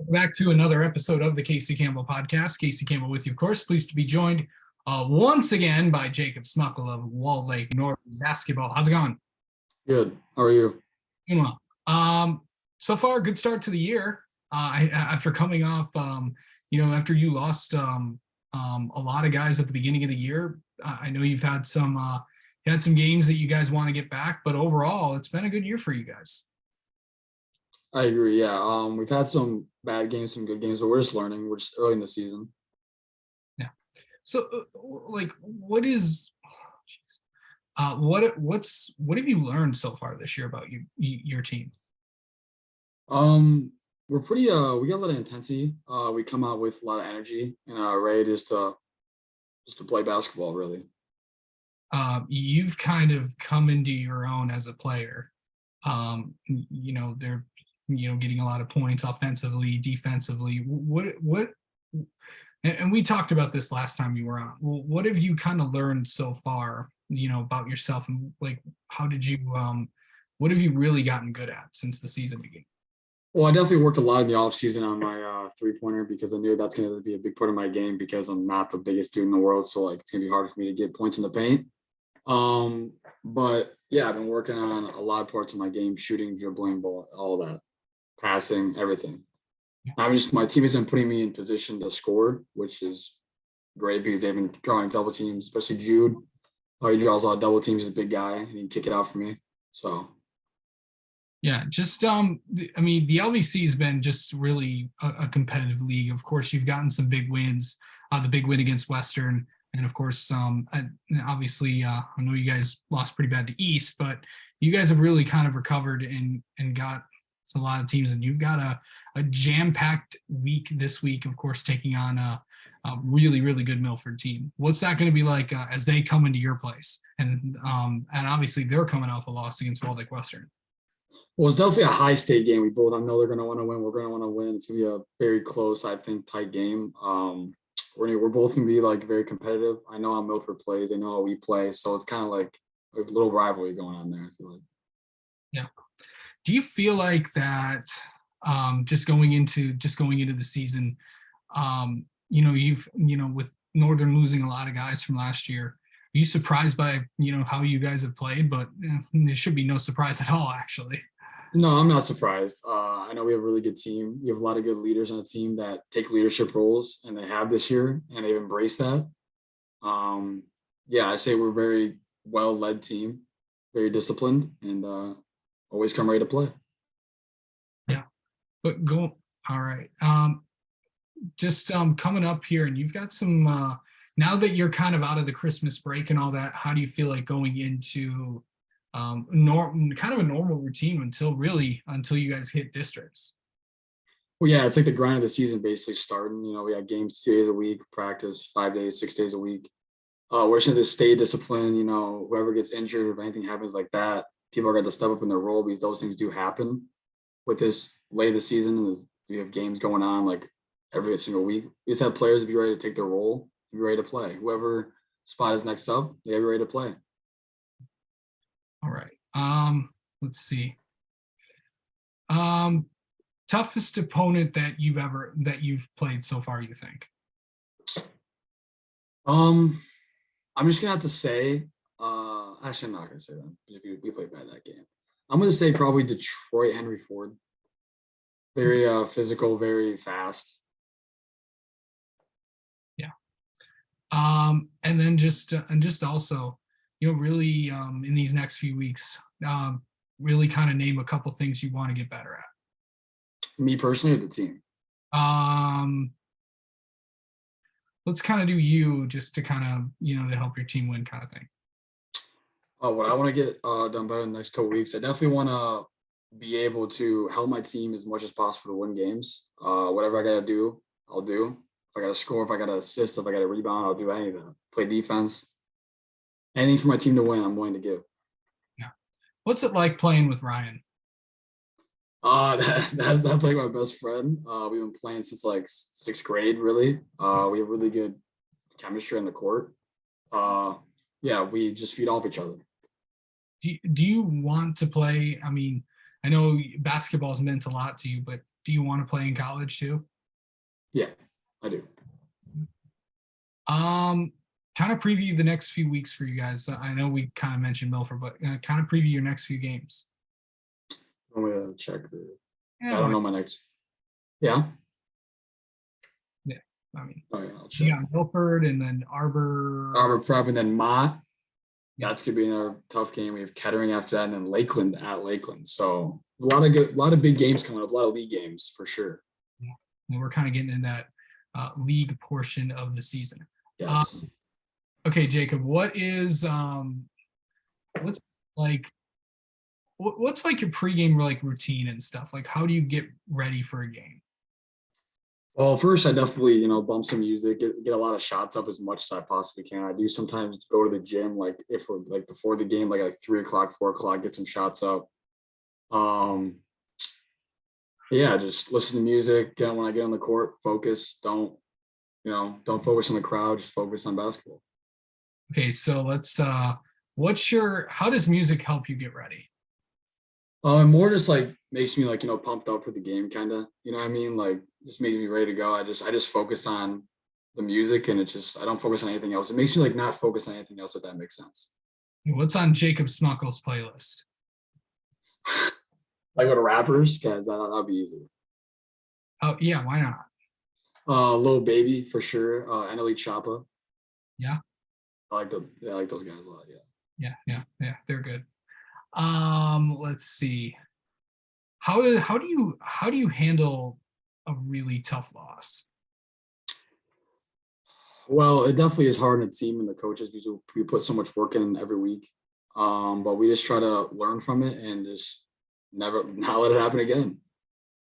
Back to another episode of the Casey Campbell podcast. Casey Campbell with you, of course. Pleased to be joined once again by Jacob Smukal of Wall Lake Northern Basketball. How's it going? Good. How are you? Doing well. So far, good start to the year. After coming off, after you lost a lot of guys at the beginning of the year, I know you've had some games that you guys want to get back, but overall, it's been a good year for you guys. I agree. Yeah. We've had some bad games, some good games, but we're just learning. We're just early in the season. Yeah. So, what have you learned so far this year about your team? We're pretty. We got a lot of intensity. We come out with a lot of energy and ready just to play basketball. Really. You've kind of come into your own as a player. They're getting a lot of points offensively, defensively. And we talked about this last time you were on. Well, what have you kind of learned so far, about yourself, and what have you really gotten good at since the season began? Well, I definitely worked a lot in the off season on my three-pointer because I knew that's going to be a big part of my game because I'm not the biggest dude in the world, so it's going to be hard for me to get points in the paint. But yeah, I've been working on a lot of parts of my game: shooting, dribbling, ball, all that, passing, everything. My team has been putting me in position to score, which is great because they've been drawing double teams, especially Jude. He draws a lot of double teams. He's a big guy, and he can kick it out for me. So yeah, just the LVC has been just really a competitive league. Of course, you've gotten some big wins. The big win against Western, and of course, obviously, I know you guys lost pretty bad to East, but you guys have really kind of recovered and got a lot of teams, and you've got a jam-packed week this week, of course, taking on a really, really good Milford team. What's that going to be like as they come into your place? And obviously they're coming off a loss against Wall Lake Western. Well, it's definitely a high-stake game. I know they're going to want to win. We're going to want to win. It's going to be a very close, I think, tight game. We're both going to be very competitive. I know how Milford plays. They know how we play. So it's kind of like a little rivalry going on there, I feel like. Yeah. Do you feel like that just going into the season, with Northern losing a lot of guys from last year, are you surprised by, how you guys have played? But there should be no surprise at all, actually. No, I'm not surprised. I know we have a really good team. We have a lot of good leaders on the team that take leadership roles, and they have this year, and they've embraced that. I say we're a very well-led team, very disciplined, and always come ready to play. Yeah, but go all right. Just coming up here, and you've got some. Now that you're kind of out of the Christmas break and all that, how do you feel like going into kind of a normal routine until you guys hit districts? Well, yeah, it's like the grind of the season basically starting. We have games 2 days a week, practice 5 days, 6 days a week. We're just going to stay disciplined. Whoever gets injured, if anything happens like that, people are going to step up in their role because those things do happen. With this late of the season, we have games going on every single week. We just have players be ready to take their role, be ready to play. Whoever spot is next up, they are ready to play. All right. Let's see. Toughest opponent that you've played so far, you think? I'm just gonna have to say, actually, I'm not gonna say that. We played bad that game. I'm gonna say probably Detroit Henry Ford. Very physical, very fast. Yeah. And then just also, really in these next few weeks, really kind of name a couple things you want to get better at. Me personally, or the team? Let's kind of do you just to kind of to help your team win, kind of thing. What I want to get done better in the next couple weeks, I definitely want to be able to help my team as much as possible to win games. Whatever I got to do, I'll do. If I got to score, if I got to assist, if I got to rebound, I'll do anything. Play defense. Anything for my team to win, I'm willing to give. Yeah. What's it like playing with Ryan? That's like my best friend. We've been playing since 6th grade, really. We have really good chemistry on the court. We just feed off each other. Do you want to play? I mean, I know basketball's meant a lot to you, but do you want to play in college too? Yeah, I do. Um, Kind of preview the next few weeks for you guys. I know we kind of mentioned Milford, but kind of preview your next few games. I'm gonna check. I Yeah, don't like, know my next. Yeah. yeah. I mean, Oh yeah, I'll you check. got Milford and then Arbor. Arbor Prep and then Mott. Yeah, That's gonna be another tough game. We have Kettering after that, and then Lakeland at Lakeland. So a lot of big games coming up. A lot of league games for sure. yeah. And we're kind of getting in that league portion of the season. Uh, Yes. okay, Jacob, what's like what's like your pregame like routine and stuff? Like, how do you get ready for a game? Well, first I definitely bump some music, get a lot of shots up as much as I possibly can. I do sometimes go to the gym like if we're like before the game, like 3 o'clock, 4 o'clock, get some shots up. Um, yeah, just listen to music. When I get on the court, focus. Don't focus on the crowd. Just focus on basketball. Okay, so let's how does music help you get ready? And more just like makes me like pumped up for the game, kind of. You know what I mean? Like just makes me ready to go. I just focus on the music, and I don't focus on anything else. It makes me like not focus on anything else, if that makes sense. What's on Jacob Smuckal's playlist? Like with rappers, guys, that'll be easy. Oh yeah, why not? Little Baby for sure. NLE Choppa. Yeah, I like those guys a lot. Yeah. yeah, they're good. Let's see. How do you handle a really tough loss? Well, it definitely is hard on the team and the coaches because we put so much work in every week. But we just try to learn from it and just never not let it happen again.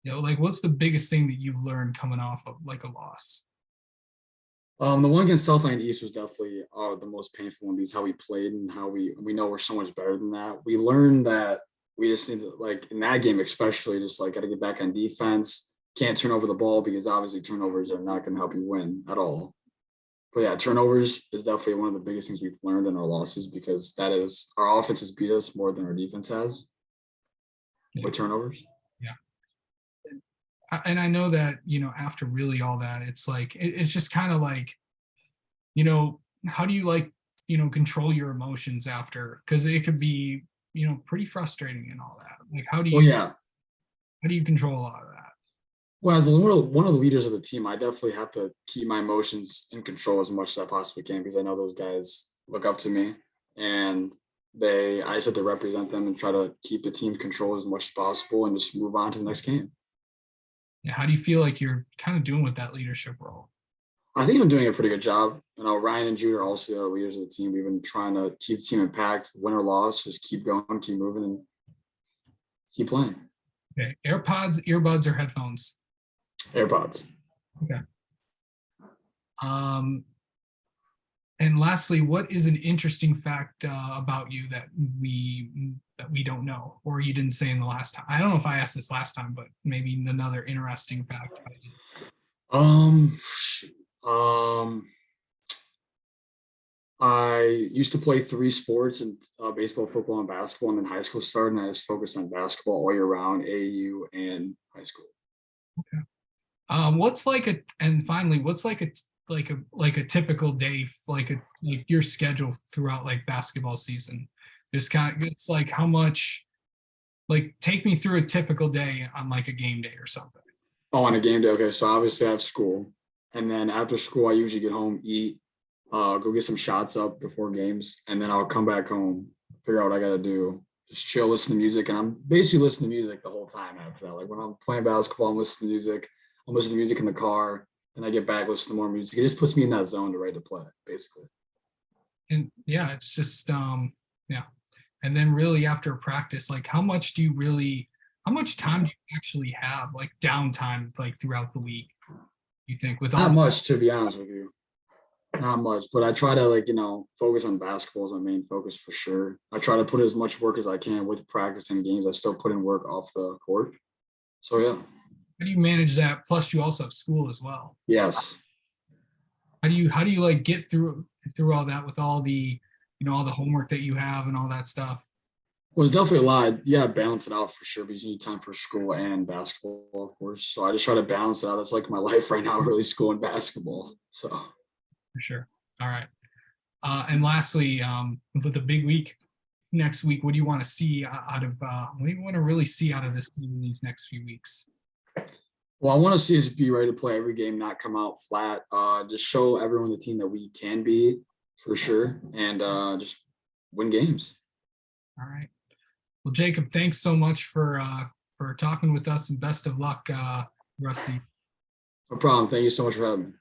Like what's the biggest thing that you've learned coming off of like a loss? The one against Southland East was definitely the most painful one because how we played and how we know we're so much better than that. We learned that we just need to like in that game especially just like got to get back on defense. Can't turn over the ball because obviously turnovers are not going to help you win at all. But yeah, turnovers is definitely one of the biggest things we've learned in our losses because that is our offense has beat us more than our defense has Yeah, with turnovers. yeah. And I know that after really all that, it's like it's just kind of like you know how do you like control your emotions after because it could be pretty frustrating and all that. Like Well, yeah. how do you control a lot of that? Well, as one of the leaders of the team, I definitely have to keep my emotions in control as much as I possibly can because I know those guys look up to me and I just have to represent them and try to keep the team control as much as possible and just move on to the next game. Yeah, how do you feel like you're kind of doing with that leadership role? I think I'm doing a pretty good job. Ryan and Jude are also the leaders of the team. We've been trying to keep the team impact, win or loss, just keep going, keep moving, and keep playing. Okay, AirPods, earbuds, or headphones? AirPods. Okay. Um, and lastly, what is an interesting fact about you that we don't know, or you didn't say in the last time? I don't know if I asked this last time, but maybe another interesting fact about you. Um, um, I used to play 3 sports and baseball, football, and basketball. And then high school started, and I just focused on basketball all year round, AAU and high school. Okay. What's like a and finally, what's like a typical day, like your schedule throughout like basketball season? Just kind of it's like how much like take me through a typical day on like a game day or something. Oh, on a game day. Okay, so obviously I have school, and then after school I usually get home, eat, go get some shots up before games, and then I'll come back home, figure out what I got to do, just chill, listen to music, and I'm basically listening to music the whole time after that. Like when I'm playing basketball, I'm listening to music. I'm listening to music in the car. Then I get back, listen to more music. It just puts me in that zone to ready to play, basically. And yeah, it's just yeah. And then really after practice, like how much time do you actually have like downtime like throughout the week? You think with all Not the much, to be honest with you. Not much, but I try to focus on basketball as my main focus for sure. I try to put as much work as I can with practice and games. I still put in work off the court. So yeah, how do you manage that? Plus you also have school as well. yes. How do you like get through all that with all the all the homework that you have and all that stuff? Well, it's definitely a lot. You gotta balance it out for sure because you need time for school and basketball, of course. So I just try to balance it out. That's like my life right now, really school and basketball. So For sure. All right. And lastly, with the big week next week, what do you want to see out of what do you want to really see out of this team in these next few weeks? well, I want to see us be ready to play every game, not come out flat. Just show everyone the team that we can be for sure, and just win games. All right. Well, Jacob, thanks so much for talking with us, and best of luck the rest of the No problem. Thank you so much for having me.